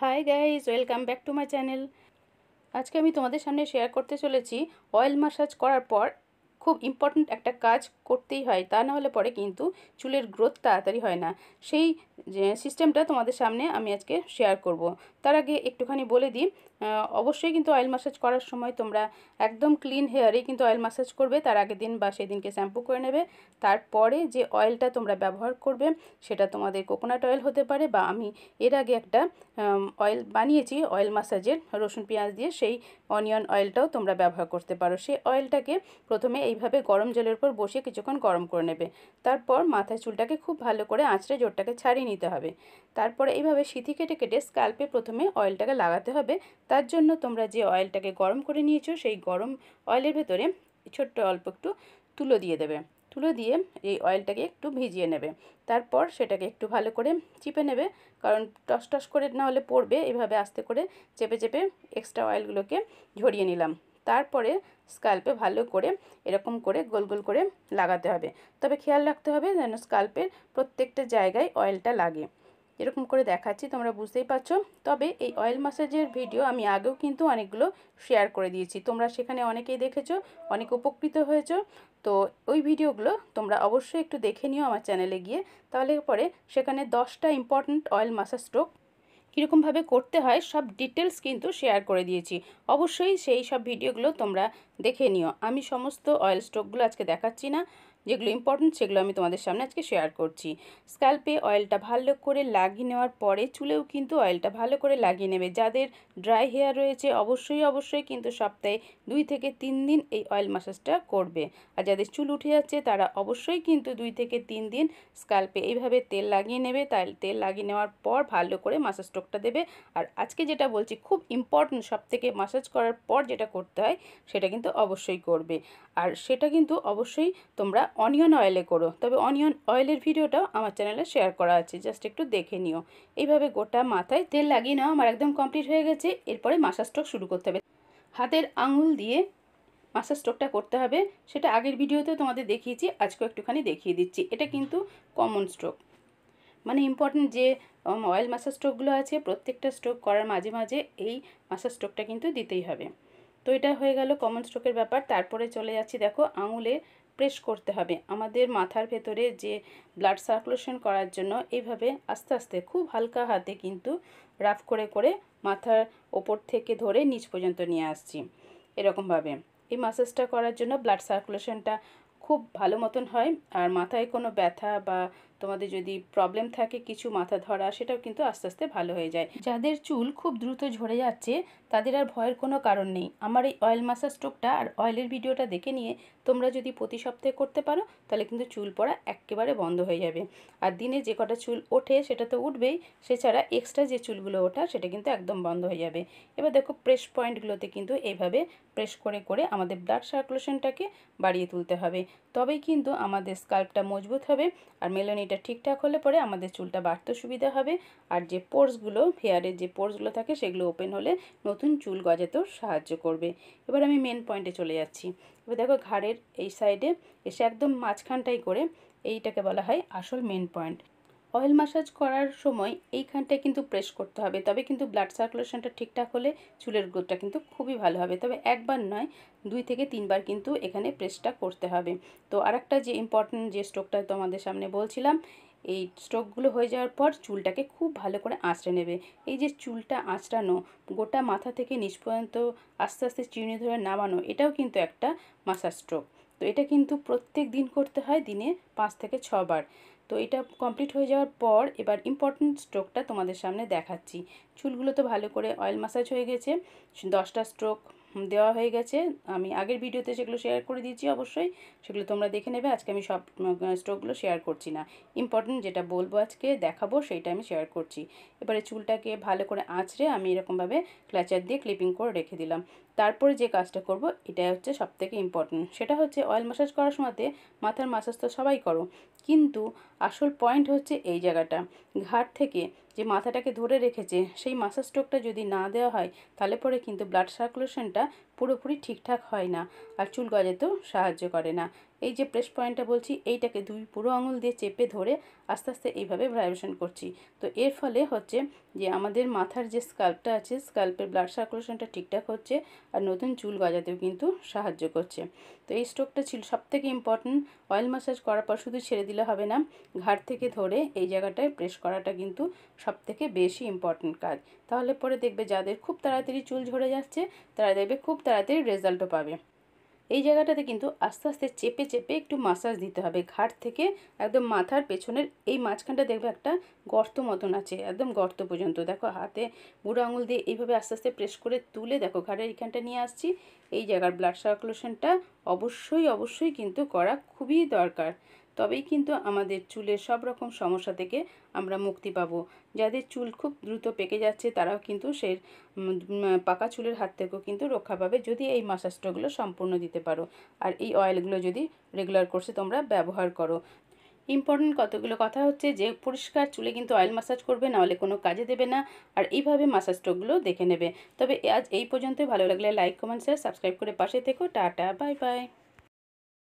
Hi guys, welcome back to my channel. আজকে আমি তোমাদের সামনে শেয়ার করতে চলেছি অয়েল ম্যাসাজ করার পর খুব ইম্পর্ট্যান্ট একটা কাজ করতেই হয়, তা না হলে পরে কিন্তু চুলের গ্রোথ তাড়াতাড়ি হয় না। সেই যে সিস্টেমটা তোমাদের সামনে আমি আজকে শেয়ার করব। তার আগে একটুখানি বলে দিই, অবশ্যই কিন্তু অয়েল ম্যাসাজ করার সময় তোমরা একদম ক্লিন হেয়ারে কিন্তু অয়েল ম্যাসাজ করবে। তার আগের দিন বা সেদিনকে শ্যাম্পু করে নেবে। তারপরে যে অয়েলটা তোমরা ব্যবহার করবে সেটা তোমাদের কোকোনাট অয়েল হতে পারে, বা আমি এর আগে একটা অয়েল বানিয়েছি অয়েল ম্যাসাজের রসুন পেঁয়াজ দিয়ে, সেই অনিয়ন অয়েলটাও তোমরা ব্যবহার করতে পারো। সেই অয়েলটাকে প্রথমে এইভাবে গরম জলের উপর বসিয়ে কিছুক্ষণ গরম করে নেবে। তারপর মাথায় চুলটাকে খুব ভালো করে আঁচড়ে জোরটাকে ছাড়িয়ে নিতে হবে। তারপরে এইভাবে সিথি কেটে কেটে স্ক্যাল্পে প্রথমে অয়েলটাকে লাগাতে হবে। তার জন্য তোমরা যে অয়েলটাকে গরম করে নিয়েছো সেই গরম অয়েলের ভেতরে ছোট্ট অল্প একটু তুলো দিয়ে দেবে। তুলো দিয়ে এই অয়েলটাকে একটু ভিজিয়ে নেবে। তারপর সেটাকে একটু ভালো করে চিপে নেবে, কারণ টস টস করে না হলে পড়বে। এইভাবে আস্তে করে চেপে চেপে এক্সট্রা অয়েলগুলোকে ঝরিয়ে নিলাম। তারপরে স্ক্যাল্পে ভালো করে এরকম করে গোল গোল করে লাগাতে হবে। তবে খেয়াল রাখতে হবে যেন স্ক্যাল্পের প্রত্যেকটা জায়গায় অয়েলটা লাগে। এরকম করে দেখাচ্ছি, তোমরা বুঝতেই পারছো। তবে এই অয়েল ম্যাসাজের ভিডিও আমি আগেও কিন্তু অনেকগুলো শেয়ার করে দিয়েছি, তোমরা সেখানে অনেকেই দেখেছো, অনেক উপকৃত হয়েছো। তো ওই ভিডিওগুলো তোমরা অবশ্যই একটু দেখে নিও আমার চ্যানেলে গিয়ে। তাহলে পরে সেখানে 10টা ইম্পর্ট্যান্ট অয়েল ম্যাসাজ স্ট্রোক কীরকমভাবে করতে হয় সব ডিটেলস কিন্তু শেয়ার করে দিয়েছি। অবশ্যই সেই সব ভিডিওগুলো তোমরা দেখে নিও। আমি সমস্ত অয়েল স্ট্রোকগুলো আজকে দেখাচ্ছি না, যেগুলো ইম্পর্ট্যান্ট সেগুলো আমি তোমাদের সামনে আজকে শেয়ার করছি। স্ক্যাল্পে অয়েলটা ভালো করে লাগিয়ে নেওয়ার পরে চুলেও কিন্তু অয়েলটা ভালো করে লাগিয়ে নেবে। যাদের ড্রাই হেয়ার রয়েছে অবশ্যই কিন্তু সপ্তাহে 2 থেকে 3 দিন এই অয়েল ম্যাসাজটা করবে। আর যাদের চুল উঠে যাচ্ছে তারা অবশ্যই কিন্তু 2 থেকে 3 দিন স্ক্যাল্পে এইভাবে তেল লাগিয়ে নেবে। তাই তেল লাগিয়ে নেওয়ার পর ভালো করে ম্যাসাজ স্ট্রোকটা দেবে। আর আজকে যেটা বলছি খুব ইম্পর্ট্যান্ট, সবথেকে ম্যাসাজ করার পর যেটা করতে হয় সেটা কিন্তু অবশ্যই করবে। আর সেটা কিন্তু অবশ্যই তোমরা অনিয়ন অয়েলে করো। তবে অনিয়ন অয়েলের ভিডিওটাও আমার চ্যানেলে শেয়ার করা আছে, জাস্ট একটু দেখে নিও। এইভাবে গোটা মাথায় তেল লাগিয়ে নাও। আমার একদম কমপ্লিট হয়ে গেছে। এরপরে ম্যাসাজ স্ট্রোক শুরু করতে হবে। হাতের আঙুল দিয়ে ম্যাসাজ স্ট্রোকটা করতে হবে। সেটা আগের ভিডিওতে তোমাদের দেখিয়েছি, আজকেও একটুখানি দেখিয়ে দিচ্ছি। এটা কিন্তু কমন স্ট্রোক, মানে ইম্পর্টেন্ট যে অয়েল ম্যাসাজ স্ট্রোকগুলো আছে প্রত্যেকটা স্ট্রোক করার মাঝে মাঝে এই ম্যাসাজ স্ট্রোকটা কিন্তু দিতেই হবে। তো এটা হয়ে গেল কমন স্ট্রোকের ব্যাপার। তারপরে চলে যাচ্ছি, দেখো আঙুলে প্রেস করতে হবে আমাদের মাথার ভেতরে যে ব্লাড সার্কুলেশন করার জন্য। এইভাবে আস্তে আস্তে খুব হালকা হাতে কিন্তু রাফ করে করে মাথার ওপর থেকে ধরে নিচ পর্যন্ত নিয়ে আসছি। এরকমভাবে এই ম্যাসাজটা করার জন্য ব্লাড সার্কুলেশনটা খুব ভালো মতন হয়। আর মাথায় কোনো ব্যথা বা তোমাদের যদি প্রবলেম থাকে কিছু মাথা ধরা, সেটাও কিন্তু আস্তে আস্তে ভালো হয়ে যায়। যাদের চুল খুব দ্রুত ঝরে যাচ্ছে তাদের আর ভয়ের কোনো কারণ নেই। আমার এই অয়েল ম্যাসাজ স্ট্রোকটা আর অয়েলের ভিডিওটা দেখে নিয়ে তোমরা যদি প্রতি সপ্তাহে করতে পারো তাহলে কিন্তু চুল পড়া একেবারে বন্ধ হয়ে যাবে। আর দিনে যে কটা চুল ওঠে সেটা তো উঠবেই, সেছাড়া এক্সট্রা যে চুলগুলো ওঠা সেটা কিন্তু একদম বন্ধ হয়ে যাবে। এবার দেখো প্রেস পয়েন্টগুলোতে কিন্তু এইভাবে প্রেস করে করে আমাদের ব্লাড সার্কুলেশনটাকে বাড়িয়ে তুলতে হবে। তবেই কিন্তু আমাদের স্কাল্পটা মজবুত হবে। আর মেলোনিটা ঠিকঠাক হলে পরে আমাদের চুলটা বাড়তে সুবিধা হবে। আর যে পোর্সগুলো, হেয়ারের যে পোর্সগুলো থাকে সেগুলো ওপেন হলে নতুন চুল গজাতেও সাহায্য করবে। এবার আমি মেন পয়েন্টে চলে যাচ্ছি। এবার দেখো ঘাড়ের এই সাইডে এসে একদম মাঝখানটাই করে, এইটাকে বলা হয় আসল মেন পয়েন্ট। অয়েল ম্যাসাজ করার সময় এইখানটায় কিন্তু প্রেস করতে হবে, তবে কিন্তু ব্লাড সার্কুলেশনটা ঠিকঠাক হলে চুলের গ্রোথটা কিন্তু খুবই ভালো হবে। তবে একবার নয়, 2 থেকে 3 বার কিন্তু এখানে প্রেসটা করতে হবে। তো আরেকটা যে ইম্পর্টেন্ট যে স্ট্রোকটা তোমাদের সামনে বলছিলাম, এই স্ট্রোকগুলো হয়ে যাওয়ার পর চুলটাকে খুব ভালো করে আঁচড়ে নেবে। এই যে চুলটা আঁচড়ানো, গোটা মাথা থেকে নিচ পর্যন্ত আস্তে আস্তে চিরুনি ধরে নামানো, এটাও কিন্তু একটা ম্যাসাজ স্ট্রোক। তো এটা কিন্তু প্রত্যেক দিন করতে হয়, দিনে 5 থেকে 6 বার। তো এটা কমপ্লিট হয়ে যাওয়ার পর এবার ইম্পর্টেন্ট স্ট্রোকটা তোমাদের সামনে দেখাচ্ছি। চুলগুলো তো ভালো করে অয়েল ম্যাসাজ হয়ে গেছে, 10টা স্ট্রোক দেওয়া হয়ে গেছে। আমি আগের ভিডিওতে সেগুলো শেয়ার করে দিয়েছি, অবশ্যই সেগুলো তোমরা দেখে নেবে। আজকে আমি সব স্ট্রোকগুলো শেয়ার করছি না, ইম্পর্টেন্ট যেটা বলবো আজকে দেখাবো সেইটা আমি শেয়ার করছি। এবারে চুলটাকে ভালো করে আঁচড়ে আমি এরকমভাবে ক্ল্যাচার দিয়ে ক্লিপিং করে রেখে দিলাম। তারপরে যে কাজটা করব এটা হচ্ছে সবথেকে ইম্পর্টেন্ট, সেটা হচ্ছে অয়েল ম্যাসাজ করার সময়তে মাথার ম্যাসাজ তো সবাই করো, কিন্তু আসল পয়েন্ট হচ্ছে এই জায়গাটা। ঘাড় থেকে যে মাথাটাকে ধরে রেখেছে সেই ম্যাসাজ স্ট্রোকটা যদি না দেওয়া হয় তাহলে পরে কিন্তু ব্লাড সার্কুলেশনটা পুরোপুরি ঠিকঠাক হয় না আর চুল গজাতেও সাহায্য করে না। এই যে প্রেস পয়েন্টটা বলছি, এইটাকে দুই পুরো আঙুল দিয়ে চেপে ধরে আস্তে আস্তে এইভাবে ভাইব্রেশন করছি। তো এর ফলে হচ্ছে যে আমাদের মাথার যে স্কাল্পটা আছে, স্কাল্পের ব্লাড সার্কুলেশনটা ঠিকঠাক হচ্ছে আর নতুন চুল গজাতেও কিন্তু সাহায্য করছে। তো এই স্ট্রোকটা ছিল সবথেকে ইম্পর্ট্যান্ট। অয়েল ম্যাসাজ করার পর শুধু ছেড়ে দিলে হবে না, ঘাড় থেকে ধরে এই জায়গাটায় প্রেস করাটা কিন্তু সবথেকে বেশি ইম্পর্ট্যান্ট কাজ। তাহলে পরে দেখবে যাদের খুব তাড়াতাড়ি চুল ঝরে যাচ্ছে তারা দেখবে খুব তাড়াতাড়ি রেজাল্টও পাবে। এই জায়গাটাতে কিন্তু আস্তে আস্তে চেপে চেপে একটু মাসাজ দিতে হবে ঘাড় থেকে একদম মাথার পেছনের এই মাঝখানটা দেখবে একটা গর্ত মতন আছে, একদম গর্ত পর্যন্ত। দেখো হাতে বুড়ো আঙুল দিয়ে এইভাবে আস্তে আস্তে প্রেস করে তুলে দেখো ঘাড়ের এইখানটা নিয়ে আসছি। এই জায়গার ব্লাড সার্কুলেশনটা অবশ্যই কিন্তু করা খুবই দরকার। তবেই কিন্তু আমাদের চুলের সব রকম সমস্যা থেকে আমরা মুক্তি পাবো। যাদের চুল খুব দ্রুত পেকে যাচ্ছে তারাও কিন্তু সেই পাকা চুলের হাত থেকেও কিন্তু রক্ষা পাবে যদি এই মাসাজগুলো সম্পূর্ণ দিতে পারো আর এই অয়েলগুলো যদি রেগুলার কোর্সে তোমরা ব্যবহার করো। ইম্পর্টেন্ট কতগুলো কথা হচ্ছে যে পরিষ্কার চুলে কিন্তু অয়েল মাসাজ করবে, নাহলে কোনো কাজে দেবে না। আর এইভাবে মাসাজগুলো দেখে নেবে। তবে আজ এই পর্যন্তই। ভালো লাগলে লাইক, কমেন্ট, শেয়ার, সাবস্ক্রাইব করে পাশে থেকো। Tata, bye bye.